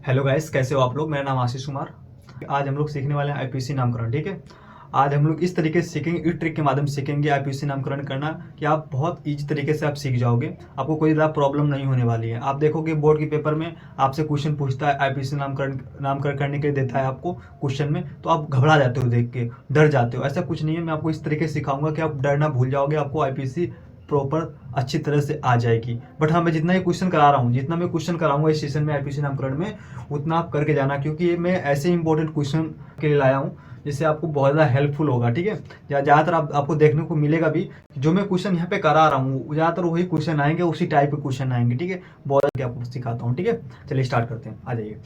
Hello guys, कैसे हो आप लोग। मेरा नाम आशीष कुमार। आज हम लोग सीखने वाले हैं आईपीसी नामकरण। ठीक है, आज हम लोग इस तरीके से सीखेंगे, इस ट्रिक के माध्यम से सीखेंगे आईपीसी नामकरण करना कि आप बहुत इजी तरीके से आप सीख जाओगे। आपको कोई ज़्यादा प्रॉब्लम नहीं होने वाली है। आप देखोगे बोर्ड के पेपर में आपसे क्वेश्चन पूछता है, आईपीसी नामकरण करने के लिए देता है आपको क्वेश्चन में, तो आप घबरा जाते हो, देख के डर जाते हो। ऐसा कुछ नहीं है, मैं आपको इस तरीके से सिखाऊंगा कि आप डरना भूल जाओगे, आपको आईपीसी प्रॉपर अच्छी तरह से आ जाएगी। बट हाँ, मैं जितना ही क्वेश्चन करा रहा हूँ, जितना मैं क्वेश्चन कराऊंगा इस सेशन में आईपीसी नामकरण में, उतना आप करके जाना, क्योंकि ये मैं ऐसे इंपॉर्टेंट क्वेश्चन के लिए लाया हूँ जिससे आपको बहुत ज़्यादा हेल्पफुल होगा। ठीक है, ज़्यादातर आपको देखने को मिलेगा भी, जो मैं क्वेश्चन यहाँ पे करा रहा हूँ ज़्यादातर वही क्वेश्चन आएंगे, उसी टाइप के क्वेश्चन आएंगे। ठीक है, बहुत आपको सिखाता हूँ। ठीक है, चलिए स्टार्ट करते हैं, आ जाइए।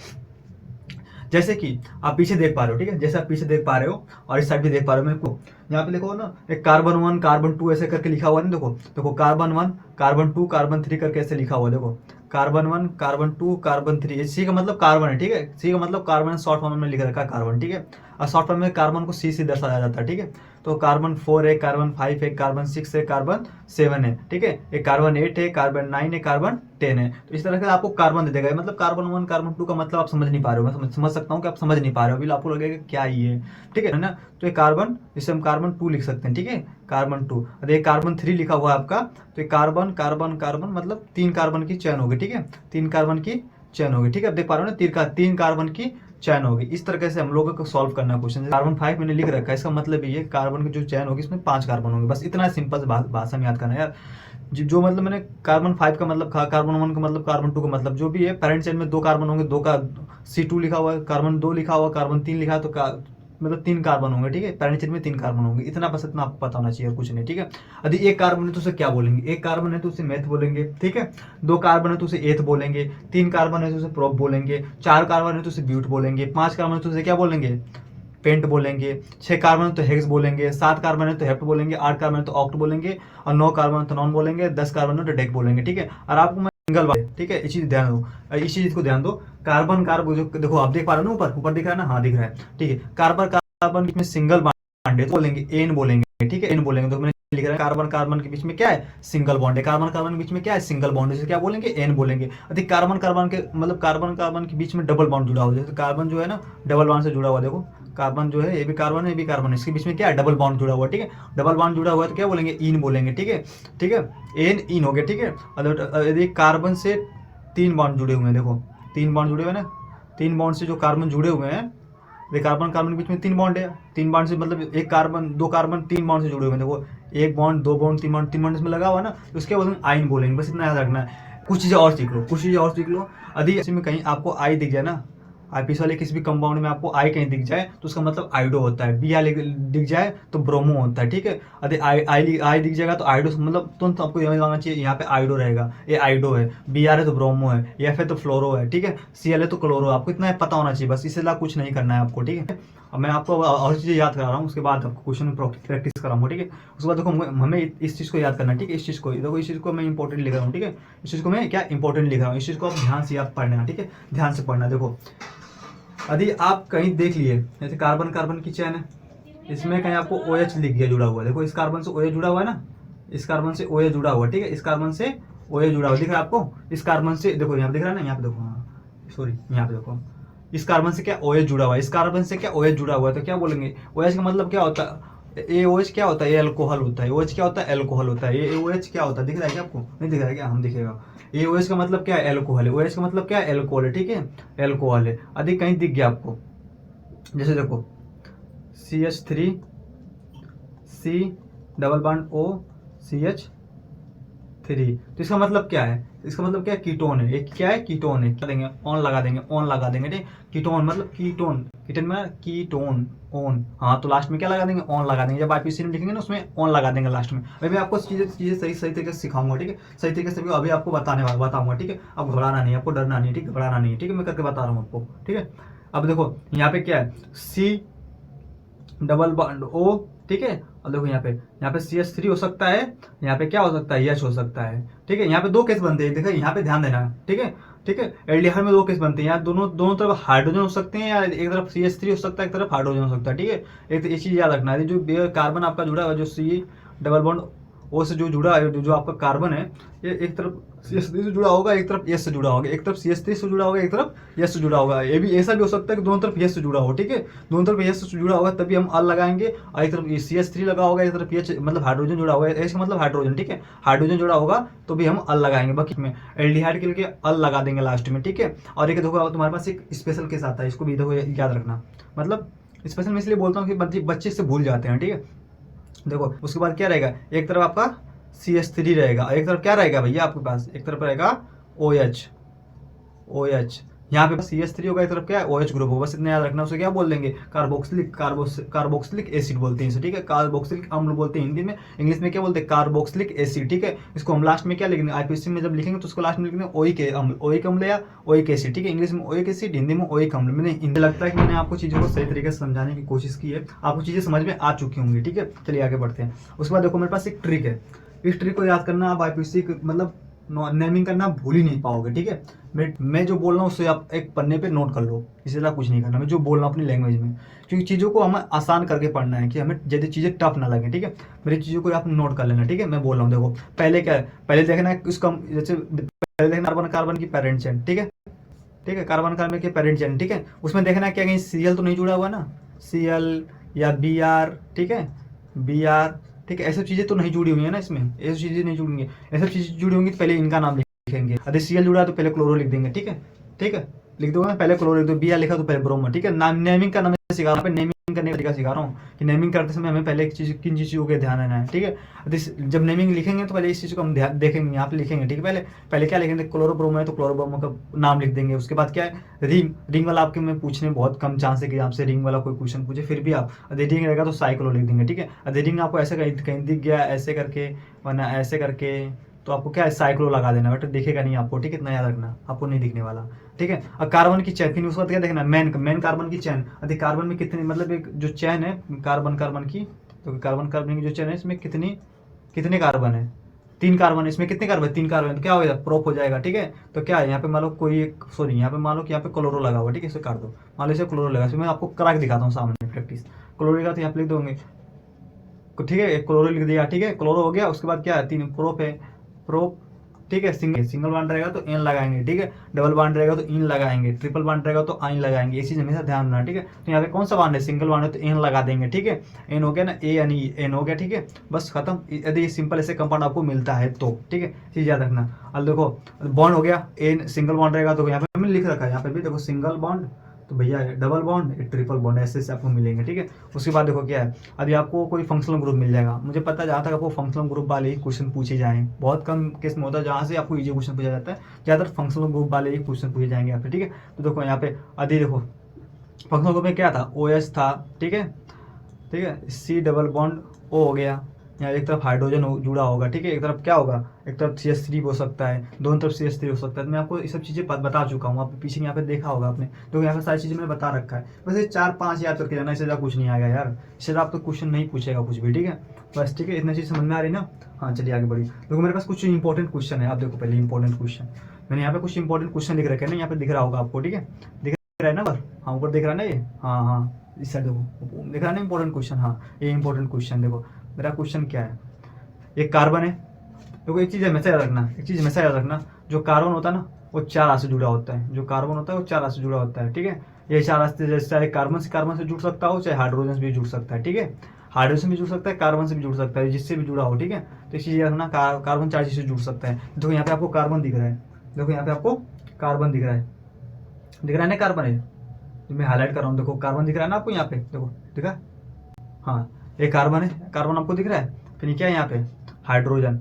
जैसे कि आप पीछे देख पा रहे हो, ठीक है, जैसे आप पीछे देख पा रहे हो और इस साइड भी देख पा रहे हो, मेरे को यहाँ पे देखो ना, एक कार्बन 1 कार्बन 2 ऐसे करके लिखा हुआ है ना। देखो देखो, कार्बन 1 कार्बन 2 कार्बन 3 करके ऐसे लिखा हुआ है। देखो कार्बन 1 कार्बन 2 कार्बन 3, सी का मतलब कार्बन है। ठीक है, सी का मतलब कार्बन, शॉर्ट फॉर्म में लिख रखा है कार्बन। ठीक है, और शॉर्ट फॉर्म में कार्बन को सी से दर्शाया जाता है। ठीक है, तो कार्बन 4 है, कार्बन 5 है, कार्बन 6 है, कार्बन 7 है। ठीक है, एक कार्बन 8 है, कार्बन 9 है, कार्बन 10 है। तो इस तरह से आपको कार्बन दे देगा। मतलब कार्बन 1 कार्बन 2 का मतलब आप समझ नहीं पा रहे हो, मैं समझ सकता हूँ कि आप समझ नहीं पा रहे हो, अभी आपको लगेगा क्या ये। ठीक है ना, तो ये कार्बन, इसे हम कार्बन 2 लिख सकते हैं। ठीक है, कार्बन 2। अरे कार्बन 3 लिखा हुआ है आपका, तो ये कार्बन कार्बन कार्बन मतलब 3 कार्बन की चैन होगी। ठीक है, 3 कार्बन की चैन होगी। ठीक है, आप देख पा रहे हो ना, 3 कार्बन की चैन होगी। इस तरीके से हम लोगों को सॉल्व करना है क्वेश्चन। कार्बन 5 मैंने लिख रखा है, इसका मतलब ये कार्बन की जो चैन होगी इसमें 5 कार्बन होंगे। बस इतना सिंपल भाषा में याद करना है यार। जो मतलब मैंने कार्बन 5 का मतलब, कार्बन 1 का मतलब, कार्बन 2 का मतलब, जो भी है, पेरेंट चेन में 2 कार्बन होंगे, 2 का C2 लिखा हुआ है, कार्बन 2 लिखा हुआ, कार्बन 3 लिखा है, तो मतलब 3 कार्बन होंगे। ठीक है, पेरेंट चेन में 3 कार्बन होंगे। इतना बस, इतना आपको पता होना चाहिए, कुछ नहीं। ठीक है, यदि एक कार्बन है तो उसे क्या बोलेंगे, एक कार्बन है तो उसे मेथ बोलेंगे। ठीक है, 2 कार्बन है तो उसे एथ बोलेंगे, 3 कार्बन है तो उसे प्रोप बोलेंगे, 4 कार्बन है तो उसे ब्यूट बोलेंगे, 5 कार्बन है तो उसे क्या बोलेंगे, पेंट बोलेंगे, 6 कार्बन है तो हेक्स बोलेंगे, 7 कार्बन है तो हेप्ट बोलेंगे, 8 कार्बन है तो ऑक्ट बोलेंगे, और 9 कार्बन है तो नॉन बोलेंगे, 10 कार्बन है तो डेक बोलेंगे। ठीक है, और आपको मैं सिंगल बार, ठीक है, इस चीज ध्यान दो, इस चीज को ध्यान दो। कार्बन कार्बन जो देखो, आप देख पा रहे हो ना, ऊपर ऊपर दिख रहा है ना, हाँ दिख रहा है। ठीक है, कार्बन कार्बन के बीच में सिंगल बॉन्ड है तो बोलेंगे एन बोलेंगे। ठीक है, एन बोलेंगे। तो मैंने लिख रहा है कार्बन कार्बन के बीच में क्या है, सिंगल बॉन्ड है। कार्बन कार्बन के बीच में क्या है, सिंगल बॉन्ड है, जैसे क्या बोलेंगे, एन बोलेंगे। अधिक कार्बन कार्बन के मतलब कार्बन कार्बन के बीच में डबल बॉन्ड जुड़ा हुआ है, जैसे कार्बन जो है ना डबल बॉन्ड से जुड़ा हुआ है। देखो कार्बन जो है, ये भी कार्बन है, ये भी कार्बन है, इसके बीच में क्या है, डबल बॉन्ड जुड़ा हुआ है। ठीक है, डबल बॉन्ड जुड़ा हुआ है तो क्या बोलेंगे, इन बोलेंगे। ठीक है, ठीक है, एन इन हो गया। ठीक है, यदि कार्बन से 3 बॉन्ड जुड़े हुए हैं, देखो 3 बॉन्ड जुड़े हुए हैं ना, 3 बॉन्ड से जो कार्बन जुड़े हुए हैं, ये कार्बन कार्बन के बीच में 3 बॉन्ड है। 3 बॉन्ड से मतलब एक कार्बन, 2 कार्बन 3 बॉन्ड से जुड़े हुए हैं। देखो 1 बॉन्ड, 2 बॉन्ड, 3 बॉन्ड, 3 बॉन्ड इसमें लगा हुआ है ना, तो उसके बोलेंगे आइन बोलेंगे। बस इतना याद रखना है। कुछ चीज़ें और सीख लो, कुछ चीज़ें और सीख लो। यदि इसमें कहीं आपको आई दिख जाए ना, आईपीएस वाले किसी भी कंपाउंड में आपको आई कहीं दिख जाए तो उसका मतलब आइडो होता है। बी आई दिख जाए तो ब्रोमो होता है। ठीक है, यदि आई दिख जाएगा तो आइडो, मतलब तुरंत आपको यही लगाना चाहिए, यहाँ पे आइडो रहेगा, ये आइडो है। बी आर है तो ब्रोमो है, एफ है तो फ्लोरो है। ठीक है, सी एल है तो क्लोरो। आपको इतना पता होना चाहिए बस, इससे कुछ नहीं करना है आपको। ठीक है, अब मैं आपको और चीज़ें याद करा रहा हूँ, उसके बाद आपको क्वेश्चन प्रैक्टिस कराऊंगा। ठीक है, उसके बाद देखो हमें इस चीज़ को याद करना है। ठीक है, इस चीज़ को देखो, इस चीज़ को मैं इंपॉर्टेंट लिख रहा हूँ। ठीक है, इस चीज़ को मैं क्या इंपॉर्टेंट लिख रहा हूँ, इस चीज़ को आप ध्यान से याद पढ़ना है। ठीक है, ध्यान से पढ़ना। देखो यदि आप कहीं देख लिए, जैसे कार्बन कार्बन की चैन है, इसमें कहीं आपको ओ एच लिख गया जुड़ा हुआ। देखो इस कार्बन से ओ एच जुड़ा हुआ है ना, इस कार्बन से ओ एच जुड़ा हुआ। ठीक है, इस कार्बन से ओ एच जुड़ा हुआ दिख रहा है आपको। इस कार्बन से देखो, यहाँ दिख रहा है ना, यहाँ पे देखो, हाँ सॉरी, यहाँ पे देखो, इस कार्बन से क्या ओ एच जुड़ा हुआ है, इस कार्बन से क्या ओ एच जुड़ा हुआ है, तो क्या बोलेंगे, ओ एच का मतलब क्या होता है, ए ओ एच क्या होता है, ये अल्कोहल होता है। ओ एच क्या होता है, एल्कोहल होता है। ये ओ एच क्या होता है, दिख रहा है क्या आपको, नहीं दिख रहा है क्या, हम दिखेगा। ए ओ एच का मतलब क्या है, एल्कोहल है। ओ एच का मतलब क्या है, एल्कोहल है। ठीक है, एल्कोहल है। अधिक कहीं दिख गया आपको, जैसे देखो CH3 C double bond O CH3, तो इसका मतलब क्या है, इसका मतलब क्या है, कीटोन है। एक क्या है, कीटोन है। क्या देंगे, ऑन लगा देंगे, ऑन लगा देंगे। ठीक, कीटोन मतलब कीटोन, कीटन में कीटोन, ऑन। हाँ, तो लास्ट में क्या लगा देंगे, ऑन लगा देंगे। जब आईपीसी में लिखेंगे ना, उसमें ऑन लगा देंगे लास्ट में। अभी मैं आपको चीज़ें सही सही तरीके से सिखाऊंगा। ठीक है, सही तरीके से अभी आपको बताऊंगा। ठीक है, अब घबराना नहीं, आपको डरना नहीं। ठीक है, घबराना नहीं। ठीक है, मैं करके बता रहा हूँ आपको। ठीक है, अब देखो यहाँ पे क्या है, सी डबल बॉन्ड O। ठीक है, और देखो यहाँ पे CH3 हो सकता है, यहाँ पे क्या हो सकता है, H हो सकता है। ठीक है, यहाँ पे 2 केस बनते हैं, देखो यहाँ पे ध्यान देना। ठीक है, ठीक है, एल्डिहाइड में 2 केस बनते हैं, यहाँ दोनों दोनों तरफ हाइड्रोजन हो सकते हैं, या एक तरफ CH3 हो सकता है, एक तरफ हाइड्रोजन हो सकता है। ठीक है, एक तो ये चीज़ याद रखना है, जो कार्बन आपका जुड़ा हुआ, जो C डबल बॉन्ड ओ से जो जुड़ा है, जो आपका कार्बन है, ये एक तरफ CH3 से जुड़ा होगा, एक तरफ S से जुड़ा होगा, एक तरफ CH3 से जुड़ा होगा, एक तरफ S से जुड़ा होगा। ये भी ऐसा भी हो सकता है कि दोनों तरफ S से जुड़ा हो, ठीक है, दोनों तरफ S से जुड़ा होगा तभी हम अल लगाएंगे, और एक तरफ CH3 लगा होगा, एक तरफ H मतलब हाइड्रोजन जुड़ा होगा, H मतलब हाइड्रोजन, ठीक है, हाइड्रोजन जुड़ा होगा तो भी हम अल लगाएंगे। बाकी में एल्डिहाइड के लिए अल लगा देंगे लास्ट में, ठीक है। और एक देखो तुम्हारे पास एक स्पेशल केस आता है, इसको भी देखो याद रखना, मतलब स्पेशल मैं इसलिए बोलता हूँ कि बच्चे से भूल जाते हैं, ठीक है। देखो उसके बाद क्या रहेगा, एक तरफ आपका CH3 रहेगा, और एक तरफ क्या रहेगा भैया आपके पास, एक तरफ रहेगा OH, यहाँ पे CH3 होगा, एक तरफ क्या है OH ग्रुप होगा, बस इतना याद रखना। उसे क्या बोल देंगे, कार्बोक्सिलिक एसिड बोलते हैं इसे, ठीक है, कार्बोक्सिलिक अम्ल बोलते हैं हिंदी में, इंग्लिश में क्या बोलते हैं कार्बोक्सिलिक एसिड, ठीक है। इसको हम लास्ट में क्या लिखेंगे, IPC में जब लिखेंगे तो उसको लास्ट में लिखेंगे ओइक अम्ल या ओइक एसिड, ठीक है, इंग्लिश में ओइक एसिड, हिंदी में ओइक अम्ल। मैंने हिंदी लगता है कि मैंने आपको चीज़ों को सही तरीके से समझाने की कोशिश की है, आपको चीज़ें समझ में आ चुकी होंगी, ठीक है। चलिए आगे बढ़ते हैं। उसके बाद देखो मेरे पास एक ट्रिक है, इस ट्रिक को याद करना, आप IPC मतलब नेमिंग करना भूल ही नहीं पाओगे, ठीक है। मैं जो बोल रहा हूँ उससे आप एक पन्ने पे नोट कर लो, इससे ज़्यादा कुछ नहीं करना, मैं जो बोल रहा हूँ अपनी लैंग्वेज में, क्योंकि चीज़ों को हमें आसान करके पढ़ना है कि हमें ज़्यादा चीज़ें टफ ना लगे, ठीक है। मेरी चीज़ों को आप नोट कर लेना, ठीक है। मैं बोल रहा हूँ देखो, पहले क्या है, पहले देखना है उसका, जैसे पहले देखना कार्बन की पेरेंट चेन, ठीक है, ठीक है, कार्बन की पेरेंट चेन, ठीक है। उसमें देखना है क्या कहीं Cl तो नहीं जुड़ा हुआ ना, Cl या Br, ठीक है, Br, ठीक है, ऐसी चीज़ें तो नहीं जुड़ी हुई है ना, इसमें ऐसी चीज़ें नहीं जुड़ेंगी, ऐसी चीज़ें जुड़ी होंगी तो पहले इनका नाम लिखेंगे, यदि Cl जुड़ा है तो पहले क्लोरो लिख देंगे, ठीक है, ठीक है, लिख दोगे ना, पहले क्लोरो लिख दो, Br लिखा तो पहले ब्रोमो, ठीक है। नाम नेमिंग का नाम सिखा रहा हूँ, नेमिंग करने का तरीका सिखा रहा हूँ कि नेमिंग करते समय हमें पहले किन चीज़ों के ध्यान देना है, ठीक है। जब नेमिंग लिखेंगे तो पहले इस चीज़ को हम ध्यान देखेंगे, यहाँ पे लिखेंगे, ठीक है। पहले क्या लिखेंगे, क्लोरोब्रोमो है तो क्लोरोब्रोमो का नाम लिख देंगे। उसके बाद क्या है, रिंग वाला आपके में पूछने बहुत कम चांस है कि आपसे रिंग वाला कोई क्वेश्चन पूछे, फिर भी आप यदि रिंग रहेगा तो साइक्लो लिख देंगे, ठीक है। यदि रिंग आपको ऐसे कहीं दिख गया ऐसे करके, वरना ऐसे करके, तो आपको क्या है साइक्लो लगा देना, बट दिखेगा नहीं आपको, ठीक है, इतना याद रखना, आपको नहीं दिखने वाला, ठीक है। और कार्बन की चेन, फिर उसके बाद क्या देखना, मेन कार्बन की चेन, यदि कार्बन में कितनी, मतलब एक जो चेन है कार्बन की, तो कार्बन की जो चेन है इसमें कितने कार्बन है, 3 कार्बन है, इसमें कितने कार्बन, 3 कार्बन, तो क्या हो जाएगा प्रोप हो जाएगा, ठीक है। तो क्या है यहाँ पे मान लो कोई एक, सॉरी यहाँ पे मान लो कि यहाँ पे क्लोरो लगा हुआ, ठीक है, इसे काट दो, मान लो इसे क्लोरो लगा, इसमें मैं आपको करा के दिखाता हूँ सामने प्रैक्टिस। क्लोरो लगा तो यहाँ पे लिख दोगे, ठीक है, क्लोरो लिख दिया, ठीक है, क्लोरो हो गया। उसके बाद क्या है, 3 प्रोप है, प्रोप, ठीक है। सिंगल बॉन्ड रहेगा तो एन लगाएंगे, ठीक है, डबल बॉन्ड रहेगा तो इन लगाएंगे, ट्रिपल बॉन्ड रहेगा तो आइन लगाएंगे, ये चीज़ हमेशा ध्यान रखना, ठीक है। तो यहाँ पे कौन सा बॉन्ड है, सिंगल बॉन्ड है तो एन लगा देंगे, ठीक है, एन हो गया ना, ए यानी एन हो गया, ठीक है, बस खत्म। यदि सिंपल ऐसे कंपाउंड आपको मिलता है तो, ठीक है, चीज़ याद रखना। अब देखो बॉन्ड हो गया, एन सिंगल बॉन्ड रहेगा तो यहाँ पे हमने लिख रखा है, यहाँ पे भी देखो सिंगल बॉन्ड, तो भैया डबल बॉन्ड, ट्रिपल बॉन्ड, ऐसे आपको मिलेंगे, ठीक है। उसके बाद देखो क्या है, अभी आपको कोई फंक्शनल ग्रुप मिल जाएगा, मुझे पता है जहाँ तक आपको फंक्शनल ग्रुप वाले ही क्वेश्चन पूछे जाएँ, बहुत कम केस में होता है जहाँ से आपको इजी क्वेश्चन पूछा जाता है, ज़्यादातर फंक्शनल ग्रुप वाले ही क्वेश्चन पूछे जाएंगे यहाँ पे, ठीक है। तो देखो यहाँ पे अभी देखो फंक्शनल ग्रुप में क्या था, OH था, ठीक है, ठीक है, C डबल बॉन्ड O हो गया, यहाँ एक तरफ हाइड्रोजन जुड़ा होगा, ठीक है, एक तरफ क्या होगा, एक तरफ CH3 हो सकता है, दोनों तरफ CH3 हो सकता है। तो मैं आपको ये सब चीज़ें बता चुका हूँ, आप पीछे यहाँ पे देखा होगा आपने, तो यहाँ पे सारी चीज़ें मैंने बता रखा है, बस ये 4-5 याद करके जाना, इससे ज़्यादा कुछ नहीं आएगा यार, इससे आप तो क्वेश्चन नहीं पूछेगा कुछ भी, ठीक है, बस, ठीक है, इतना चीज़ समझ में आ रही ना। हाँ चलिए आगे बढ़िए। देखो मेरे पास कुछ इंपॉर्टेंट क्वेश्चन है, आप देखो पहले इंपॉर्टेंट क्वेश्चन, मैंने यहाँ पे कुछ इंपॉर्टेंट क्वेश्चन लिख रखे हैं ना, यहाँ पे दिख रहा होगा आपको, ठीक है, दिख रहा है ना ऊपर, हाँ ऊपर दिख रहा है ना ये, हाँ हाँ इस साइड देखो दिख रहा है ना इंपॉर्टेंट क्वेश्चन, हाँ ये इंपॉर्टेंट क्वेश्चन। देखो मेरा क्वेश्चन क्या है, एक कार्बन है, देखो एक चीज़ हमेशा याद रखना, एक चीज़ हमेशा याद रखना, जो कार्बन होता है ना वो 4 हाथ से जुड़ा होता है, जो कार्बन होता है वो 4 हाथ से जुड़ा होता है, ठीक है। ये 4 हाथ से, जैसे चाहे कार्बन से जुड़ सकता हो, चाहे हाइड्रोजन से भी जुड़ सकता है, ठीक है, हाइड्रोजन भी जुड़ सकता है, कार्बन से भी जुड़ सकता है, जिससे भी जुड़ा हो, ठीक है। तो इस चीज़ याद रखना, कार्बन 4 चीज़ से जुड़ सकता है। देखो यहाँ पे आपको कार्बन दिख रहा है, देखो यहाँ पे आपको कार्बन दिख रहा है, दिख रहा है ना कार्बन है, मैं हाईलाइट कर रहा हूँ, देखो कार्बन दिख रहा है ना आपको यहाँ पे, देखो दिखा, हाँ ये कार्बन है, कार्बन आपको दिख रहा है, फिर क्या है यहाँ पे हाइड्रोजन,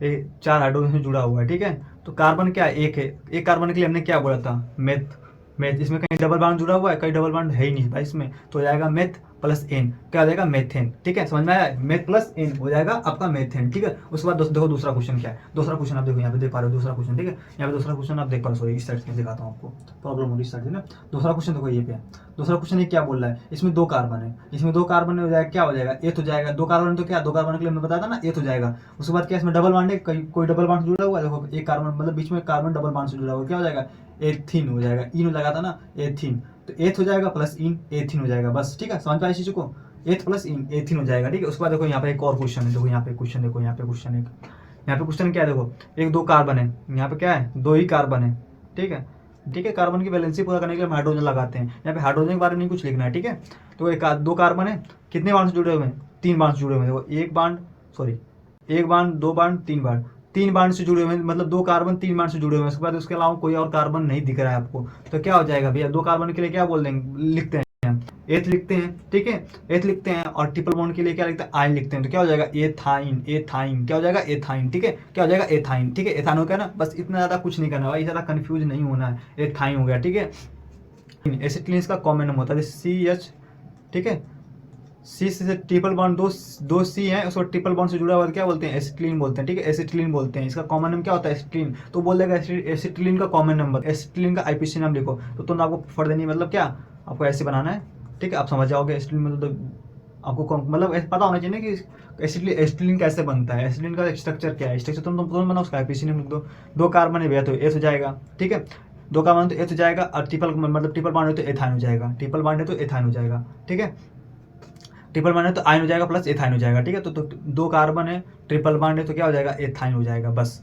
ये 4 हाइड्रोजन से जुड़ा हुआ है, ठीक है। तो कार्बन क्या है, एक है, एक कार्बन के लिए हमने क्या बोला था, मेथ, इसमें कहीं डबल बॉन्ड जुड़ा हुआ है, कहीं डबल बॉन्ड है ही नहीं भाई इसमें, तो हो जाएगा मेथ प्लस एन, क्या हो जाएगा मेथेन, ठीक है, समझ में आया, मेथ प्लस एन हो जाएगा आपका मेथेन, ठीक है। उसके बाद देखो दूसरा क्वेश्चन क्या है, दूसरा क्वेश्चन आप देखो यहाँ पे देख पा रहे हो, दूसरा क्वेश्चन, ठीक है, यहाँ पे दूसरा क्वेश्चन आप देख पा रहे हो, सॉरी इस साइड से दिखाता हूँ आपको, प्रॉब्लम हो रही इस साइड से ना। दूसरा क्वेश्चन देखो ये पे है, दूसरा क्वेश्चन ये क्या बोल रहा है, इसमें 2 कार्बन है, इसमें 2 कार्बन हो जाएगा, क्या हो जाएगा, एथ हो जाएगा, 2 कार्बन तो क्या, 2 कार्बन के लिए मैं बताया था ना एथ हो जाएगा। उसके बाद क्या इसमें डबल बॉन्ड है, कोई डबल बॉन्ड जुड़ा हुआ है, देखो एक कार्बन मतलब बीच में कार्बन डबल बॉन्ड से जुड़ा हुआ, क्या हो जाएगा, एथिन हो जाएगा, इन लगा था ना एथिन, तो एथ हो जाएगा प्लस इन एथिन हो जाएगा, बस ठीक है, समझ पाए इस चीज़ को। एथ प्लस एथिन हो जाएगा, ठीक है। उसके बाद देखो यहाँ पे एक और क्वेश्चन है, देखो यहाँ पे क्वेश्चन, देखो यहाँ पे क्वेश्चन है, यहाँ पे क्वेश्चन क्या है, देखो एक दो कार्बन है, यहाँ पे क्या है, दो ही कार्बन है, ठीक है। ठीक है, कार्बन की वैलेंसी पूरा करने के लिए हम हाइड्रोजन लगाते हैं। यहाँ पे हाइड्रोजन के बारे में नहीं कुछ लिखना है, ठीक है। तो एक दो कार्बन है, कितने बांड से जुड़े हुए हैं, 3 बांड से जुड़े हुए हैं। देखो एक बांड, सॉरी एक बांड, दो बांड, 3 बांड, 3 बांड से जुड़े हुए हैं, मतलब 2 कार्बन 3 बांड से जुड़े हुए हैं। उसके बाद उसके अलावा कोई और कार्बन नहीं दिख रहा है आपको, तो क्या हो जाएगा भैया, 2 कार्बन के लिए क्या बोल देंगे, लिखते हैं एथ लिखते हैं, ठीक है, एथ लिखते हैं। और ट्रिपल बॉन्ड के लिए क्या लिखते हैं, आयन लिखते हैं। तो क्या हो जाएगा, एथाइन, एथाइन क्या हो जाएगा, एथाइन, ठीक है, क्या हो जाएगा, एथाइन, ठीक है। एथाइन हो गया ना, बस इतना ज्यादा कुछ नहीं करना भाई, ज्यादा कंफ्यूज नहीं होना है, एथाइन हो गया, ठीक है। एसिटिलीन का कॉमन नाम होता है CH, ठीक है। सी से ट्रिपल बॉन्ड, दो सी है, उसको ट्रिपल बॉन्ड से जुड़ा हुआ क्या बोलते हैं, एसिटिलीन बोलते हैं, ठीक है, एसिटिलीन बोलते हैं। इसका कॉमन नाम क्या होता है, एसिटिलीन। तो बोल देगा एसिटिलीन का कॉमन नंबर, एसिटिलीन का IPC नाम लिखो। तो तुम आपको फट देनी, मतलब क्या आपको ऐसे बनाना है, ठीक है, आप समझ जाओगे। एसिटिलीन मतलब आपको मतलब पता होना चाहिए कि एसिटिलीन कैसे बनता है, एसिटिलीन का स्ट्रक्चर क्या है, स्ट्रक्चर तुम बनाओ, उसका IPC नाम लिख दो। 2 कार्बन है भैया तो एस हो जाएगा, ठीक है, 2 कार्बन तो एस हो जाएगा। और ट्रिपल मतलब ट्रिपल बॉन्ड है तो एथाइन हो जाएगा, ट्रिपल बॉन्ड है तो एथाइन हो जाएगा, ठीक है। ट्रिपल बॉन्ड है तो आयन हो जाएगा प्लस एथाइन हो जाएगा, ठीक है। तो 2 कार्बन है, ट्रिपल बॉन्ड है तो क्या हो जाएगा, एथाइन हो जाएगा। बस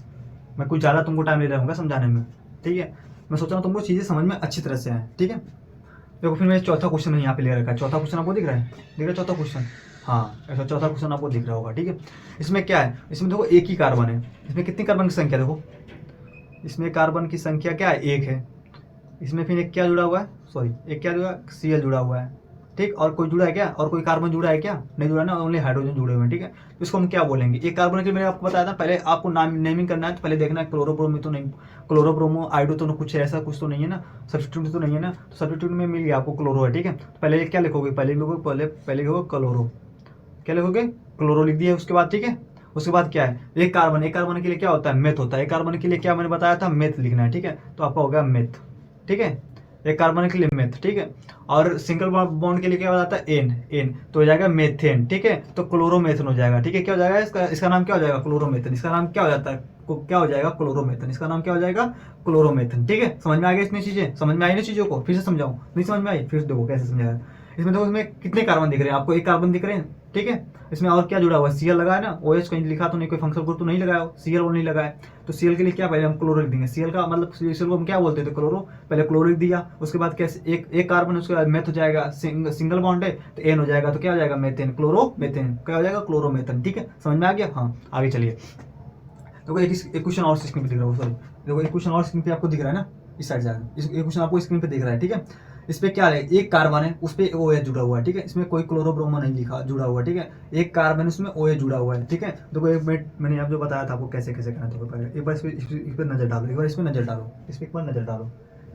मैं कुछ ज़्यादा तुमको टाइम ले रहा हूँ समझाने में, ठीक है। मैं सोच रहा हूँ तुमको चीज़ें समझ में अच्छी तरह से आए, ठीक है। देखो फिर मैं चौथा क्वेश्चन यहाँ पे ले रखा है, चौथा क्वेश्चन आपको दिख रहा है, दिख रहा है चौथा क्वेश्चन, हाँ ऐसा चौथा क्वेश्चन आपको दिख रहा होगा, ठीक है। इसमें क्या है, इसमें देखो एक ही कार्बन है, इसमें कितनी कार्बन की संख्या, देखो इसमें कार्बन की संख्या क्या है, 1 है। इसमें फिर एक क्या जुड़ा हुआ है, सॉरी एक क्या जुड़ा, Cl जुड़ा हुआ है, ठीक। और कोई जुड़ा है क्या, और कोई कार्बन जुड़ा है क्या, नहीं जुड़ा ना, ओनली हाइड्रोजन जुड़े हुए हैं, ठीक है। तो इसको हम क्या बोलेंगे, एक कार्बन के लिए मैंने आपको बताया था, पहले आपको नाम नेमिंग करना है, तो पहले देखना है क्लोरोब्रोमी तो नहीं, क्लोरोब्रोमो आइडो तो कुछ ऐसा कुछ तो नहीं है ना, सब्स्टिट्यूट तो नहीं है ना। तो सब्स्टिट्यूट में मिल गया आपको क्लोरो है, ठीक है। तो पहले क्या लिखोगे, पहले लिखोगे, पहले लिखोगे क्लोरो, क्या लिखोगे, क्लोरो लिख दिया। उसके बाद ठीक है, उसके बाद क्या है, एक कार्बन के लिए क्या होता है, मेथ होता है। एक कार्बन के लिए क्या मैंने बताया था, मेथ लिखना है, ठीक है। तो आपका हो गया मेथ, ठीक है, एक कार्बन के लिए मेथ, ठीक है। और सिंगल बॉन्ड के लिए क्या बताता है, एन तो हो जाएगा मेथेन, ठीक है। तो क्लोरोमेथन हो जाएगा, ठीक है। क्या हो जाएगा, इसका नाम क्या हो जाएगा, क्लोरोमेथन। इसका नाम क्या हो जाता है, क्या हो जाएगा, क्लोरोमेथन। इसका नाम क्या हो जाएगा, क्लोरोमेथन, ठीक है। समझ में आ गया, इतनी चीजें समझ में आई ना, चीजों को फिर से समझाऊं, नहीं समझ में आई, फिर देखो कैसे समझाया। इसमें देखो, इसमें कितने कार्बन दिख रहे हैं आपको, एक कार्बन दिख रहे हैं, ठीक है। इसमें और क्या जुड़ा हुआ है, Cl लगा है ना, OH कहीं लिखा तो नहीं, कोई फंक्शनल ग्रुप तो नहीं लगाया, Cl वो नहीं लगाया। तो Cl के लिए क्या, पहले हम क्लोरो लिख देंगे। Cl का मतलब Cl को हम क्या बोलते थे, क्लोरो, पहले क्लोरो लिख दिया। उसके बाद कैसे एक कार्बन, उसके बाद मेथ हो जाएगा, सिंगल बॉन्ड है तो एन हो जाएगा, तो क्या हो जाएगा, मेथेन, क्लोरो मेथेन, क्या हो जाएगा, क्लोरोमेथन, ठीक है। समझ में आ गया, हाँ आगे चलिए। देखो एक क्वेश्चन और स्क्रीन पे दिख रहा है, सॉरी देखो एक क्वेश्चन और स्क्रीन पे आपको दिख रहा है ना, इस साइड जाकर एक क्वेश्चन आपको स्क्रीन पे दिख रहा है, ठीक है। इस पे क्या है, एक कार्बन है, उस पे OH जुड़ा हुआ है, ठीक है। इसमें कोई क्लोरोब्रोमो नहीं लिखा जुड़ा हुआ है, ठीक है। एक कार्बन उसमें OH जुड़ा हुआ है, ठीक है। देखो एक मिनट, मैंने आप जो बताया था आपको कैसे कैसे करना था, पहले एक बार इस पर नजर डालो, एक बार इस पर नजर डालो, इस पर एक बार नजर डालो,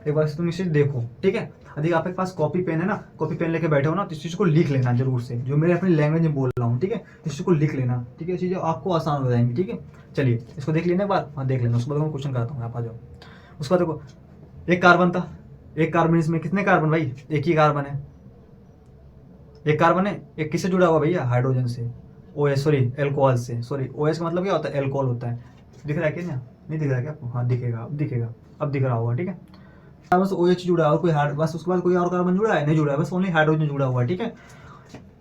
एक बार तुम इसे देखो, ठीक है। यदि आपके पास कॉपी पेन है ना, कॉपी पेन लेके बैठे हो ना, तो इस चीज़ को लिख लेना जरूर से, जो मेरे अपनी लैंग्वेज में बोल रहा हूँ, ठीक है। इस चीज़ को लिख लेना, ठीक है, चीज़ें आपको आसान हो जाएंगी, ठीक है। चलिए इसको देख लेना एक बार, हाँ देख लेना। उसके बाद मैं क्वेश्चन कराता हूँ, आप आ जाओ। उसके बाद देखो एक कार्बन था, एक कार्बन, इसमें कितने कार्बन भाई, एक ही कार्बन है, एक कार्बन है, एक किससे जुड़ा हुआ भैया, हाइड्रोजन से, OH सॉरी एल्कोहल से, सॉरी OH का मतलब क्या होता है, एल्कोहल होता है। दिख रहा है क्या, नहीं दिख रहा है क्या आपको, हाँ दिखेगा, अब दिखेगा, अब दिख रहा होगा, ठीक है। बस OH जुड़ा है और कोई बस उसके बाद कोई और कार्बन जुड़ा है, नहीं जुड़ा है, बस ओनली हाइड्रोजन जुड़ा हुआ है, ठीक है।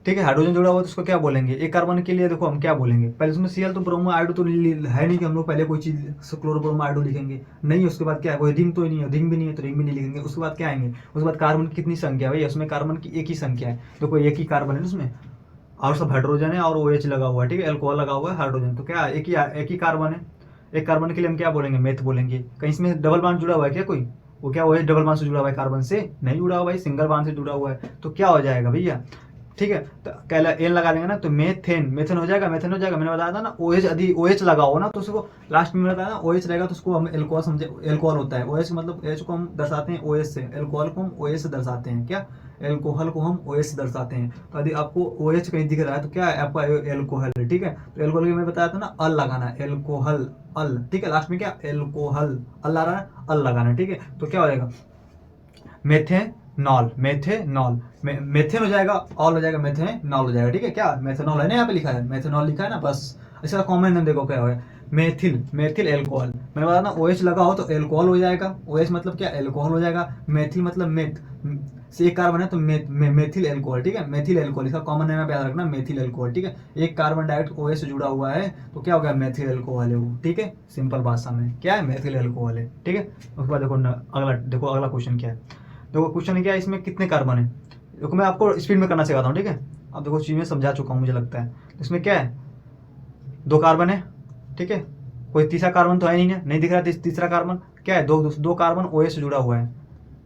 ठीक है, हाइड्रोजन जुड़ा हुआ है तो उसको क्या बोलेंगे, एक कार्बन के लिए देखो हम क्या बोलेंगे, पहले उसमें Cl तो ब्रोमो आइडो तो है नहीं कि हम लोग पहले कोई चीज क्लोरोब्रोमो आइडो लिखेंगे, नहीं। उसके बाद क्या है, कोई रिंग तो नहीं है, रिंग भी नहीं है तो रिंग भी नहीं लिखेंगे। उसके बाद क्या आएंगे, उसके बाद कार्बन की कितनी संख्या है, भाई उसमें कार्बन की एक ही संख्या है, तो कोई एक ही कार्बन है उसमें, और सब हाइड्रोजन है और OH लगा हुआ है, ठीक है, एल्कोहल लगा हुआ है, हाइड्रोजन, तो क्या एक ही कार्बन है। एक कार्बन के लिए हम क्या बोलेंगे, मेथ बोलेंगे। कहीं इसमें डबल बॉन्ड जुड़ा हुआ है क्या कोई, वो क्या OH डबल बॉन्ड से जुड़ा हुआ है, कार्बन से नहीं जुड़ा हुआ है, सिंगल बॉन्ड से जुड़ा हुआ है, तो क्या हो जाएगा भैया, ठीक है। तो कहला एन लगा देंगे ना, तो मेथेन, मेथेन हो जाएगा, मेथेन हो जाएगा। मैंने बताया था ना, OH यदि OH लगा हो ना, तो उसको लास्ट में बताया ना, OH रहेगा तो उसको हम एल्कोहल समझे, एल्कोहल होता है। OH मतलब H को हम दर्शाते हैं OH से, एल्कोहल को हम OH से दर्शाते हैं, क्या, एल्कोहल को हम OH से दर्शाते हैं। तो यदि आपको OH कहीं दिख रहा है तो क्या है, आपका एल्कोहल है, ठीक है। तो एल्कोहल के मैं बताया था ना, अल लगाना है, एल्कोहल, अल, ठीक है। लास्ट में क्या, एल्कोहल, अल आ रहा है, अल लगाना है, ठीक है। तो क्या हो जाएगा, मेथेनॉल, मेथेनॉल, मेथेन हो जाएगा, ऑल हो जाएगा, मेथेनॉल हो जाएगा, ठीक है। क्या, मेथेनॉल है ना, यहाँ पे लिखा है मेथेनॉल लिखा है ना, बस इसका कॉमन नाम देखो क्या है, मेथिल, मेथिल एल्कोहल। मैंने बताया ना, OH लगा हो तो एल्कोहल हो जाएगा, OH मतलब क्या, एल्कोहल हो जाएगा। मेथिल मतलब मेथ, से एक कार्बन है तो मेथिल एल्कोहल, ठीक है, मेथिल एल्कोहल, इसका कॉमन नेम याद रखना मेथिल एल्कोहल, ठीक है। एक कार्बन डायरेक्ट OH से जुड़ा हुआ है तो क्या हो गया, मेथिल एल्कोहल है वो, ठीक है, सिंपल भाषा में क्या है, मेथिल एल्कोहल है, ठीक है। उसके बाद देखो अगला क्वेश्चन क्या है। देखो क्वेश्चन क्या है, इसमें कितने कार्बन है। देखो मैं आपको स्पीड में करना सिखाता हूँ, ठीक है। अब देखो चीज में समझा चुका हूँ मुझे लगता है। इसमें क्या है, 2 कार्बन है, ठीक है, कोई तीसरा कार्बन तो है नहीं दिख रहा तीसरा कार्बन क्या है, दो कार्बन OH से जुड़ा हुआ है,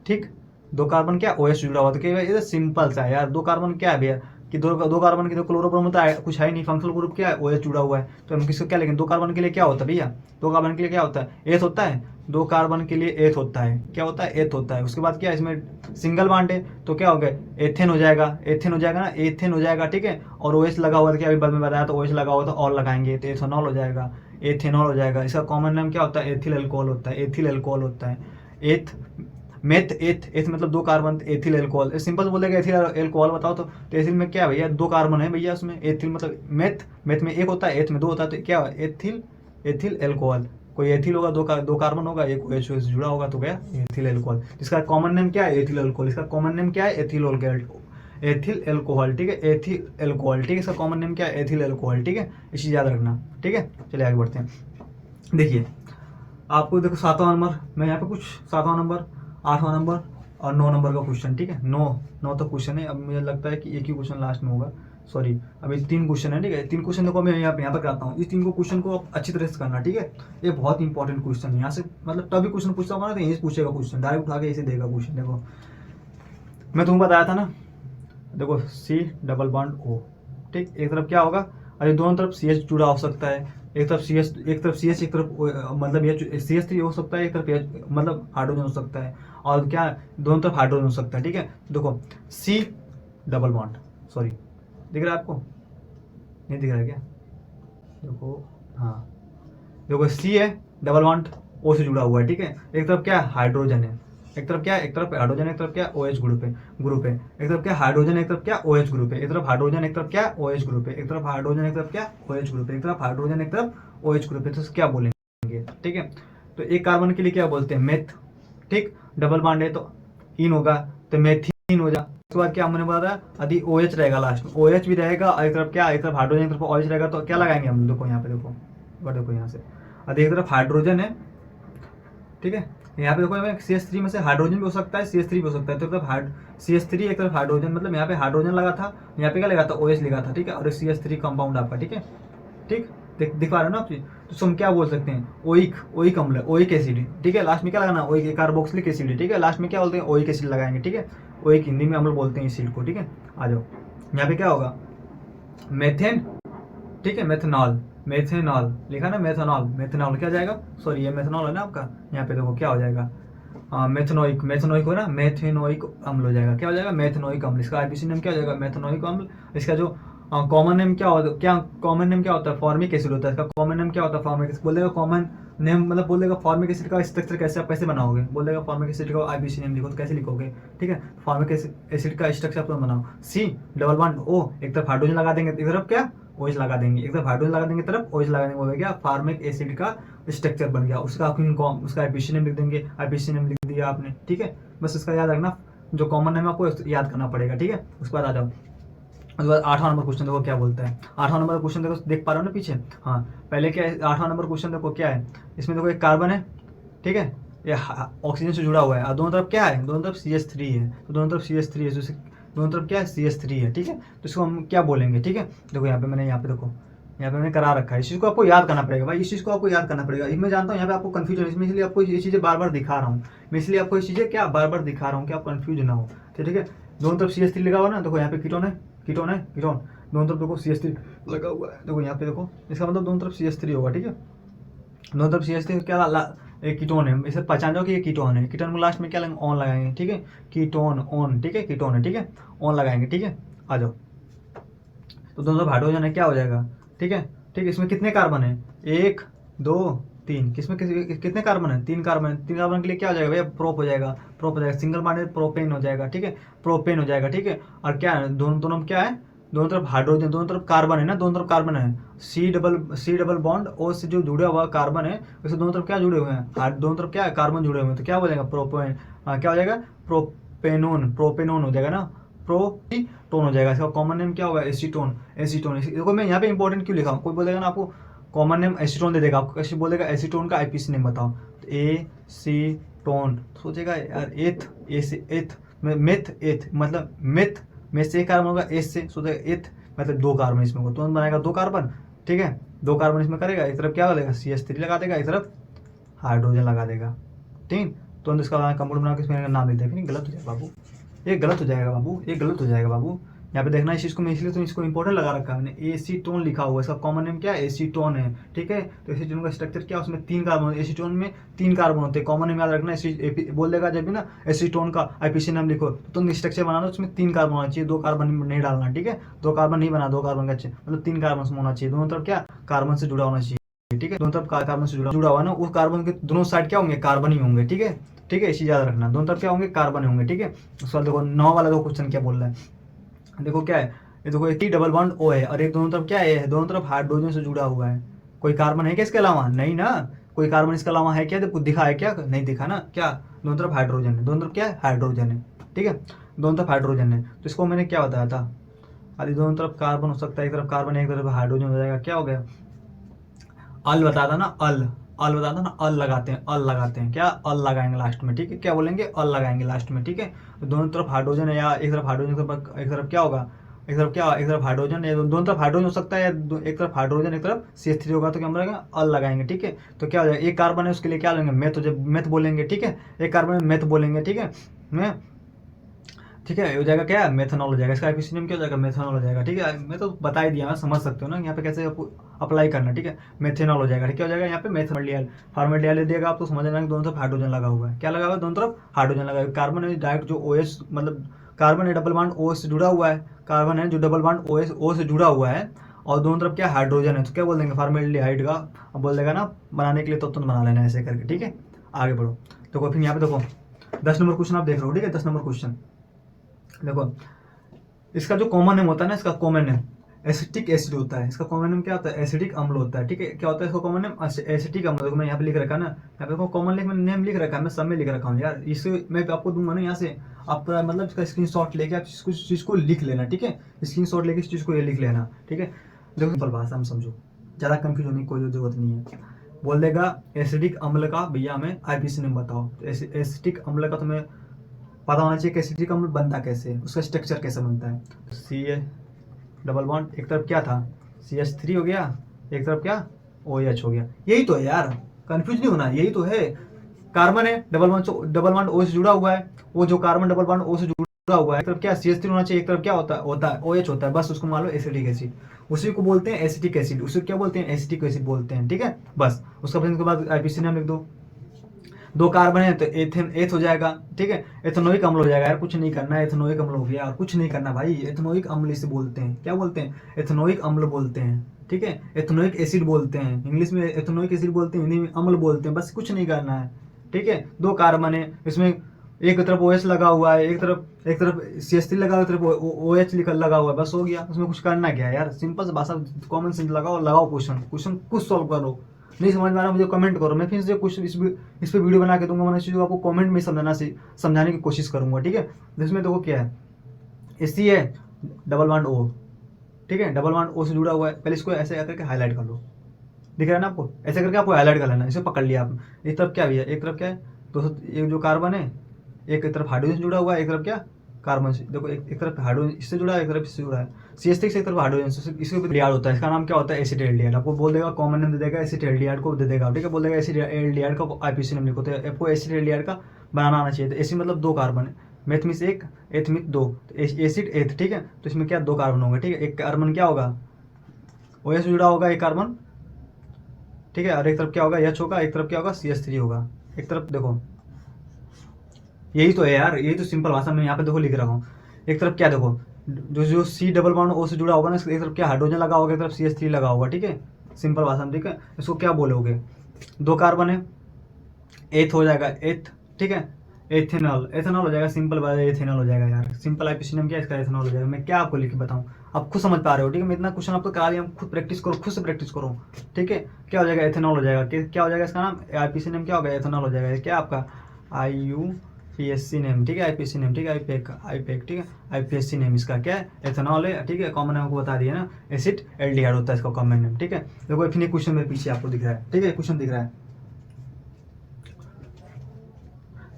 ठीक, 2 कार्बन क्या OH से जुड़ा हुआ, तो क्या ये सिंपल सा है यार। 2 कार्बन क्या है भैया कि दो कार्बन की तो क्लोरोब्रोमो तो कुछ है नहीं, फंक्शनल ग्रुप क्या है, OH जुड़ा हुआ है, तो हम किसको क्या लेकिन 2 कार्बन के लिए क्या होता है भैया, 2 कार्बन के लिए क्या होता है, एथ होता है, 2 कार्बन के लिए एथ होता है, क्या होता है, एथ होता है। उसके बाद क्या है, इसमें सिंगल बॉन्ड है तो क्या हो गया, एथेन हो जाएगा, एथेन हो जाएगा ना, एथेन हो जाएगा, ठीक है। और OH लगा हुआ था, क्या अभी बाद में बताया, तो OH लगा हुआ तो और लगाएंगे तो एथेनॉल हो जाएगा, एथेनॉल हो जाएगा। इसका कॉमन नाम क्या होता है, एथिल एल्कोहल होता है, एथिल एल्कोहल होता है। एथ मेथ एथ एथ मतलब 2 कार्बन, एथिल एल्कोहल, सिंपल बोलेगा एथिल एल्कोहल बताओ तो एथिल में क्या है भैया, 2 कार्बन है भैया उसमें, एथिल मतलब मेथ में 1 होता है, एथ में 2 होता है, तो क्या है एथिल एथिल एल्कोहल। कोई एथिल होगा, 2 कार्बन होगा, एक OH से जुड़ा होगा तो गया एथिल एल्कोहल। इसका कॉमन नेम क्या है, एथिल एल्कोहल। इसका कॉमन नेम क्या है, एथिल एल्कोहल, ठीक है, एथिल एल्कोहल, ठीक है। इसका कॉमन नेम क्या है, एथिल एल्कोहल, ठीक है, ये चीज याद रखना, ठीक है। चलिए आगे बढ़ते हैं। देखिए आपको देखो 7वां नंबर, मैं यहाँ पे कुछ 7वां नंबर, 8वां नंबर और 9 नंबर का क्वेश्चन, ठीक है, 9 तो क्वेश्चन है। अब मुझे लगता है कि एक ही क्वेश्चन लास्ट में होगा, सॉरी अभी 3 क्वेश्चन है, ठीक है। 3 क्वेश्चन देखो मैं यहाँ पे कराता हूँ। इस 3 क्वेश्चन को आप अच्छी तरह से करना, ठीक है। ये बहुत इंपॉर्टेंट क्वेश्चन है, यहाँ से मतलब तभी क्वेश्चन पूछता होगा ना तो यही पूछेगा क्वेश्चन, डायरेक्ट उठा के ऐसे देगा क्वेश्चन। देखो मैं तुमको बताया था ना, देखो C डबल बॉन्ड O, ठीक, एक तरफ क्या होगा, अरे दोनों तरफ CH जुड़ा हो सकता है, एक तरफ CH एक तरफ मतलब ये CH3 हो सकता है, एक तरफ मतलब हाइड्रोजन हो सकता है, और क्या दोनों तरफ हाइड्रोजन हो सकता है, ठीक है। देखो C डबल बॉन्ड, सॉरी दिख रहा है आपको, नहीं दिख रहा है क्या, देखो हाँ, देखो C है डबल बॉन्ड O से जुड़ा हुआ है, ठीक है। एक तरफ क्या है, हाइड्रोजन है, एक तरफ क्या है, एक तरफ हाइड्रोजन, एक तरफ क्या OH ग्रुप है, एक तरफ क्या हाइड्रोजन, एक तरफ क्या OH ग्रुप है, एक तरफ हाइड्रोजन, एक तरफ क्या OH ग्रुप है, एक तरफ हाइड्रोजन, एक तरफ क्या OH ग्रुप है, एक तरफ हाइड्रोजन, एक तरफ OH ग्रुप है, तो क्या बोलेंगे, ठीक है। तो एक कार्बन के लिए क्या बोलते हैं, मेथ, ठीक, डबल बॉन्ड है तो इन होगा तो मेथिन हो जाए। उसके बाद क्या हमने बताया, यदि OH रहेगा लास्ट में, OH भी रहेगा, एक तरफ क्या, एक तरफ हाइड्रोजन, एक तरफ OH रहेगा, तो क्या लगाएंगे हम, देखो यहाँ पे, देखो यहाँ से, यदि एक तरफ हाइड्रोजन है, ठीक है, यहाँ पे देखो CH3 में से हाइड्रोजन भी हो सकता है, CH3 भी हो सकता है, तो CH3 एक तरफ हाइड्रोजन, मतलब यहाँ पे हाइड्रोजन लगा था, यहाँ पे क्या लगा था, OH लगा था, ठीक है, और CH3 कंपाउंड आपका, ठीक है, ठीक दिख पा रहे हो ना आप चीज। तो हम क्या बोल सकते हैं, ओइक अम्ल, ओइक एसिड, ठीक है, लास्ट में क्या लगाना, ओइक कार्बोक्सिलिक एसिड, ठीक है, लास्ट में क्या बोलते हैं, ओइक एसिड लगाएंगे, ठीक है, ओइक हिंदी में अम्ल बोलते हैं एसिड को, ठीक है। आ जाओ यहाँ पे क्या होगा, मेथेन, ठीक है, मेथेनॉल लिखा ना, मेथेनॉल क्या जाएगा, सॉरी ये मेथेनॉल है ना आपका, यहाँ पे देखो क्या हो जाएगा, मेथेनोइक हो ना, मेथेनोइक अम्ल हो जाएगा, क्या हो जाएगा, मेथेनोइक अम्ल। इसका आईपीसी नेम क्या हो जाएगा, मेथेनोइक अम्ल। इसका जो कॉमन नेम क्या होता है, फॉर्मिक एसिड होता है। इसका कॉमन नेम क्या होता है, फॉर्मिक एसिड। बोलेगा कॉमन नेम मतलब बोलेगा फॉर्मिक एसिड का स्ट्रक्चर कैसे आप कैसे बनाओगे, बोलेगा फॉर्मिक एसिड का आईपीसी नेम लिखो तो कैसे लिखोगे, ठीक है। फॉर्मिक एसिड का स्ट्रक्चर आप बनाओ, C डबल बॉन्ड O, एक तरफ हाइड्रोजन लगा देंगे, एक तरफ क्या OH लगा देंगे, एक तरफ हाइड्रोजन लगा देंगे, तरफ OH लगा देंगे, हो गया फॉर्मिक एसिड का स्ट्रक्चर बन गया। उसका उसका आईपीसी नेम लिख देंगे, आईपीसी नेम लिख दिया आपने, ठीक है। बस इसका याद रखना, जो कॉमन नेम आपको याद करना पड़ेगा, ठीक है। उसके बाद आ जाओ, उसके बाद 8वां नंबर क्वेश्चन देखो क्या बोलता है। 8वां नंबर क्वेश्चन देखो, देख पा रहे हो ना पीछे, हाँ पहले क्या है, 8वां नंबर क्वेश्चन देखो क्या है, इसमें देखो एक कार्बन है, ठीक है, ये ऑक्सीजन से जुड़ा हुआ है, और दोनों तरफ क्या है, दोनों तरफ CH3 है, तो दोनों तरफ CH3 है, दोनों तरफ क्या है, CH3 है, ठीक है। तो इसको हम क्या बोलेंगे, ठीक है। देखो यहाँ पे मैंने देखो यहाँ पे मैंने करा रखा है, इस चीज़ को आपको याद करना पड़ेगा भाई, इस चीज़ को आपको याद करना पड़ेगा। मैं जानता हूँ यहाँ पे आपको कंफ्यूजन है, इसमें इसलिए आपको ये चीज़ें बार बार दिखा रहा हूँ, मैं इसलिए आपको ये चीज़ें क्या बार बार दिखा रहा हूँ कि आप कंफ्यूज ना हो, ठीक है। दोनों तरफ CH3 लगा हुआ ना, देखो यहाँ पे कीटोन है, दोनों तरफ देखो CH3 लगा हुआ है, देखो यहाँ पे देखो, इसका मतलब दोनों तरफ CH3 होगा, ठीक है। दोनों तरफ CH3 क्या एक कीटोन है, इसे पहचान जाओ कि ये कीटोन है। कीटोन को लास्ट में क्या लगाएंगे, ऑन लगाएंगे, ठीक है, कीटोन ऑन, ठीक है, कीटोन है, ठीक है, ऑन लगाएंगे, ठीक है। आ जाओ, तो दोनों तरफ हाइड्रोजन है, क्या हो जाएगा, ठीक है, ठीक। इसमें कितने कार्बन है, 1 2 3, किसमें कितने कार्बन है, 3 कार्बन है। 3 कार्बन के लिए क्या हो जाएगा भैया, प्रोप हो जाएगा, सिंगल बॉन्ड प्रोपेन हो जाएगा, ठीक है, प्रोपेन हो जाएगा, ठीक है। और क्या है, दोनों क्या है, दोनों तरफ हाइड्रोजन, दोनों तरफ कार्बन है ना, दोनों तरफ कार्बन है, सी डबल बॉन्ड O से जो जुड़ा हुआ कार्बन है, वैसे दोनों तरफ क्या जुड़े हुए हैं, दोनों तरफ क्या है, कार्बन जुड़े हुए हैं, तो क्या हो जाएगा, प्रोपेन, क्या हो जाएगा, प्रोपेनोन हो जाएगा ना, प्रोटीटोन हो जाएगा। इसका कॉमन नेम क्या होगा, एसीटोन। एसीटोन देखो मैं यहाँ पे इंपॉर्टेंट क्यों लिखा हूँ, कोई बोलेगा ना आपको कॉमन नेम एसीटोन दे देगा, आपको कैसे बोलेगा एसीटोन का आईपीसी नेम बताओ, तो एसीटोन सोचेगा यार एथ, ए से एथ, मेथ एथ मतलब मेथ, मेथ से एक कार्बन होगा, एस से सोचेगा एथ मतलब 2 कार्बन इसमें को तुरंत बनाएगा 2 कार्बन, ठीक है 2 कार्बन इसमें करेगा, एक तरफ क्या लगेगा CH3 लगा देगा, एक तरफ हाइड्रोजन लगा देगा, ठीक। तो इसका कंपाउंड बना के इसमें नाम देते हैं, फिर गलत हो जाएगा बाबू, ये गलत हो जाएगा बाबू, ये गलत हो जाएगा बाबू। यहाँ पे देखना इस चीज़ को मैं इसलिए तो इसको इंपॉर्टेंट लगा रखा है मैंने, एसीटोन लिखा हुआ है, इसका कॉमन नेम क्या है, एसीटोन है, ठीक है। तो एसीटोन का स्ट्रक्चर क्या है, उसमें 3 कार्बन, एसीटोन में 3 कार्बन होते हैं, कॉमन नेम याद रखना। बोल देगा जब भी ना एसीटोन का आईपीसी नाम लिखो तो तुम स्ट्रक्चर बनाना, उसमें 3 कार्बन होना चाहिए, 2 कार्बन नहीं डालना, ठीक है 2 कार्बन नहीं बना, 2 कार्बन का मतलब 3 कार्बन होना चाहिए, दोनों तरफ क्या कार्बन से जुड़ा होना चाहिए, ठीक है दोनों तरफ कार्बन से जुड़ा हुआ ना, उस कार्बन के दोनों साइड क्या होंगे, कार्बन ही होंगे, ठीक है, ठीक है इसी याद रखना, दोनों तरफ क्या होंगे, कार्बन होंगे, ठीक है। उसके बाद देखो 9 वाला देखो क्वेश्चन क्या बोल रहा है, देखो क्या है, ये देखो एक डबल बॉन्ड O है और एक दोनों तरफ क्या है, दोनों तरफ हाइड्रोजन से जुड़ा हुआ है, कोई कार्बन है क्या इसके अलावा, नहीं ना, कोई कार्बन इसके अलावा है क्या, कुछ दिखा है क्या, नहीं दिखा ना, क्या दोनों तरफ हाइड्रोजन है, दोनों तरफ क्या है हाइड्रोजन है, ठीक है दोनों तरफ हाइड्रोजन है। तो इसको मैंने क्या बताया था, अरे दोनों तरफ कार्बन हो सकता है, एक तरफ कार्बन है एक तरफ हाइड्रोजन हो जाएगा, क्या हो गया, अल बताया था ना, अल बताया था ना, अल लगाते हैं क्या, अल लगाएंगे लास्ट में, ठीक है क्या बोलेंगे, अल लगाएंगे लास्ट में, ठीक है। तो दोनों तरफ हाइड्रोजन है, या एक तरफ हाइड्रोजन एक तरफ क्या होगा, एक तरफ क्या, एक तरफ हाइड्रोजन है, दोनों तरफ हाइड्रोजन हो सकता है, या एक तरफ हाइड्रोजन एक तरफ CH3 होगा, तो क्या बोलेंगे अल लगाएंगे, ठीक है। तो क्या हो जाएगा, एक कार्बन है उसके लिए क्या लेंगे, मेथ बोलेंगे, ठीक है एक कार्बन में मेथ बोलेंगे, ठीक है मैं, ठीक है हो जाएगा क्या, मेथनॉल हो जाएगा, इसका आईपीसी नेम क्या हो जाएगा, मेथनॉल हो जाएगा, ठीक है मैं तो बता ही दिया, समझ सकते हो ना यहाँ पे कैसे अप्लाई करना, ठीक है मेथेनॉल हो जाएगा, ठीक है हो जाएगा यहाँ पे मेथनॉल, फार्मेडियल दिएगा आप तो समझ लेना दोनों तरफ हाइड्रोजन लगा हुआ है, क्या लगा हुआ है, दोनों तरफ हाइड्रोजन लगा हुआ है, कार्बन है डायरेक्ट जो OH मतलब कार्बन है डबल बॉन्ड O से जुड़ा हुआ है, कार्बन है जो डबल बॉन्ड O से जुड़ा हुआ है, और दोनों तरफ क्या हाइड्रोजन है, तो क्या बोल देंगे फार्मेल्डिहाइड का, अब बोल देगा ना बनाने के लिए तो तुम बना लेना ऐसे करके, ठीक है आगे बढ़ो। देखो फिर यहाँ पे देखो 10 नंबर क्वेश्चन आप देख रहे हो, ठीक है 10 नंबर क्वेश्चन देखो, इसका जो कॉमन नेम होता है ना, इसका कॉमन नेम एसिटिक एसिड होता है, इसका कॉमन नेम क्या होता है, एसिडिक अम्ल होता है, ठीक है क्या होता है इसका कॉमन नेम, एसिटिक अम्ल। देखो मैं यहाँ पे लिख रखा है ना, यहाँ पे देखो कॉमन नेम लिख रखा है, मैं सब में लिख रखा हूँ यार, इसे मैं आपको दूंगा ना यहाँ से, आप मतलब इसका स्क्रीनशॉट लेके आप इस चीज़ को लिख लेना, ठीक है स्क्रीनशॉट लेके इस चीज़ को ये लिख लेना, ठीक है। देखो सिंपल भाषा में समझो, ज़्यादा कंफ्यूज होने की कोई जरूरत नहीं है। बोल देगा एसिडिक अम्ल का भैया हमें आईपीसी नेम बताओ, एसिटिक अम्ल का तुम्हें पता होना चाहिए कि एसिटिक अम्ल बनता कैसे है, उसका स्ट्रक्चर कैसे बनता है। CH डबल बॉन्ड एक तरफ क्या था CH3 हो गया, एक तरफ क्या OH हो गया, यही तो है यार, कंफ्यूज नहीं होना, यही तो है, कार्बन है डबल बॉन्ड O से जुड़ा हुआ है, वो जो कार्बन डबल बॉन्ड O से जुड़ा हुआ है, एक तरफ क्या CH3 होना चाहिए, एक तरफ क्या होता है OH होता है, बस उसको मान लो एसिटिक एसिड, उसी को बोलते हैं एसिटिक एसिड, उसी को क्या बोलते हैं एसिटिक एसिड बोलते हैं, ठीक है बस उसका फिर उसके बाद आईपीसी नाम लिख दो, 2 कार्बन है तो एथ हो जाएगा, ठीक है एथेनोइक अम्ल हो जाएगा यार, कुछ नहीं करना है, एथेनोइक अम्ल हो गया और कुछ नहीं करना भाई, एथेनोइक अम्ल इसे बोलते हैं, क्या बोलते हैं एथेनोइक अम्ल बोलते हैं, ठीक है एथेनोइक एसिड बोलते हैं, इंग्लिश में एथेनोइक एसिड बोलते हैं, हिंदी में अम्ल बोलते हैं, बस कुछ नहीं करना है, ठीक है 2 कार्बन है, इसमें एक तरफ OH लगा हुआ है, एक तरफ CH3 लगा हुआ है, एक तरफ OH लगा हुआ है, बस हो गया, उसमें कुछ करना क्या है यार, सिंपल से भाषा कॉमन सेंस लगाओ क्वेश्चन कुछ सॉल्व करो, नहीं समझ में आ रहा मुझे कमेंट करो, मैं फिर से कुछ इस पे वीडियो बना के दूंगा, मैं इस चीज़ को आपको कमेंट में समझाने की कोशिश करूंगा, ठीक है। इसमें देखो क्या है, एसी है डबल बॉन्ड O, ठीक है डबल बॉन्ड O से जुड़ा हुआ है, पहले इसको ऐसे करके हाईलाइट कर लो, दिख रहा है ना आपको, ऐसे करके आपको हाईलाइट कर लेना, इसे पकड़ लिया आप, एक तरफ क्या भी है, एक तरफ क्या है दोस्तों, एक जो कार्बन है एक तरफ हाइड्रोजन जुड़ा हुआ है, एक तरफ क्या कार्बन से, देखो एक तरफ हाइड्रोजन इससे जुड़ा है, एक तरफ इससे जुड़ा है, CH3 से एक तरफ हाइड्रोजन से, इसके ऊपर एल्डिहाइड होता है, इसका नाम क्या होता है एसिटिल्डिहाइड, आपको बोल देगा कॉमन नेम दे देगा एसिटिल्डिहाइड को दे देगा, ठीक है बोल देगा एसिटिल्डिहाइड का आईपीसी नेम लिखो, तो आपको एसिटिल्डिहाइड का बनाना आना चाहिए, तो एसिड मतलब 2 कार्बन है, मेथ में से 1 एथ में 2, तो एसिड एथ, ठीक है तो इसमें क्या 2 कार्बन होंगे, ठीक है एक कार्बन क्या होगा OH से जुड़ा होगा एक कार्बन, ठीक है और एक तरफ क्या होगा H होगा, एक तरफ क्या होगा CH3 होगा, एक तरफ देखो यही तो है यार, यही तो सिंपल भाषा में यहाँ पे देखो लिख रहा हूँ, एक तरफ क्या देखो जो C डबल बॉन्ड O से जुड़ा होगा ना, एक तरफ क्या हाइड्रोजन लगा होगा, एक तरफ CH3 लगा होगा, ठीक है सिंपल भाषा में, ठीक है इसको क्या बोलोगे 2 कार्बन है एथ हो जाएगा एथ, ठीक है एथेनॉल हो जाएगा, सिंपल बात है एथेनॉल हो जाएगा यार, सिंपल आईपीसी नेम क्या है इसका एथेनॉल हो जाएगा, मैं क्या आपको लिख के बताऊँ, आप खुद समझ पा रहे हो, ठीक है मैं इतना क्वेश्चन आपको करा दिया, खुद प्रैक्टिस करो, खुद से प्रैक्टिस करो, ठीक है क्या हो जाएगा एथेनॉल हो जाएगा, क्या हो जाएगा इसका नाम आईपीसी नेम क्या होगा एथेनॉल हो जाएगा, क्या आपका पीएससी नेम, ठीक है, आईपीएससी नेम, ठीक है, आईपेक, ठीक है, आईपीएससी नेम इसका क्या है, एथेनॉल है, ठीक है, कॉमन नेम आपको बता दिया ना, एसिड एल्डिहाइड होता है इसका कॉमन नेम, ठीक है। देखो फिर क्वेश्चन मेरे पीछे आपको दिख रहा है, ठीक है, क्वेश्चन दिख रहा है।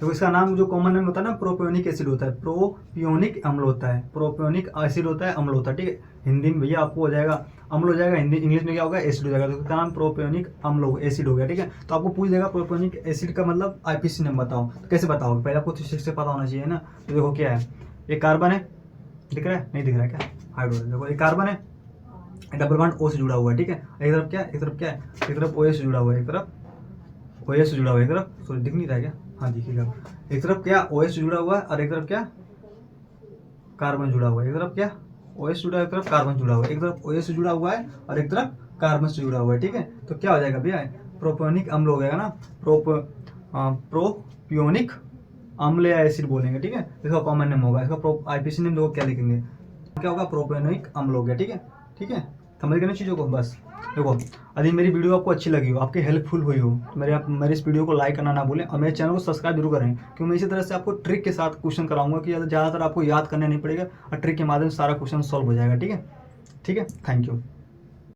तो इसका नाम जो कॉमन नेम होता है ना, प्रोपियोनिक एसिड होता है, प्रोपियोनिक अम्ल होता है, प्रोपियोनिक एसिड होता है, अम्ल होता है, ठीक है। हिंदी में भैया आपको हो जाएगा अम्ल हो जाएगा, हिंदी इंग्लिश में क्या होगा, एसिड हो जाएगा। तो इसका नाम प्रोपियोनिक अम्ल एसिड हो गया, ठीक है। तो आपको पूछ देगा प्रोपियोनिक एसिड का मतलब आईपीसी नेम बताओ, तो कैसे बताओगे, पहले आपको थ्री से पता होना चाहिए ना। तो देखो क्या है, एक कार्बन है, दिख रहा है, नहीं दिख रहा है क्या, हाइड्रोजन, देखो एक कार्बन है, डबल बॉन्ड ओ से जुड़ा हुआ है, ठीक है। एक तरफ क्या है, एक तरफ क्या है, एक तरफ ओ से जुड़ा हुआ है, एक तरफ ओ से जुड़ा हुआ है, एक तरफ सॉरी दिख नहीं रहा है क्या, हाँ दिखेगा, एक तरफ क्या OH से जुड़ा हुआ है और एक तरफ क्या कार्बन जुड़ा हुआ है, एक तरफ क्या OH जुड़ा है, एक तरफ कार्बन जुड़ा हुआ है, एक तरफ OH से जुड़ा हुआ है और एक तरफ कार्बन से जुड़ा हुआ है, ठीक है। तो क्या हो जाएगा भैया, प्रोपियोनिक अम्ल हो जाएगा ना, प्रोपियोनिक अम्ल या एसिड बोलेंगे, ठीक है। इसका कॉमन नेम होगा, इसका आईपीसी नेम देखो क्या लिखेंगे, क्या होगा, प्रोपियोनिक अम्ल हो गया, ठीक है, ठीक है। समझ गए ना चीज़ों को, बस देखो यदि मेरी वीडियो आपको अच्छी लगी हो, आपकी हेल्पफुल हुई हो, तो मेरे इस वीडियो को लाइक करना ना भूलें और मेरे चैनल को सब्सक्राइब जरूर करें, क्योंकि मैं इसी तरह से आपको ट्रिक के साथ क्वेश्चन कराऊंगा कि ज़्यादातर आपको याद करने नहीं पड़ेगा और ट्रिक के माध्यम से सारा क्वेश्चन सॉल्व हो जाएगा, ठीक है, ठीक है। Thank you.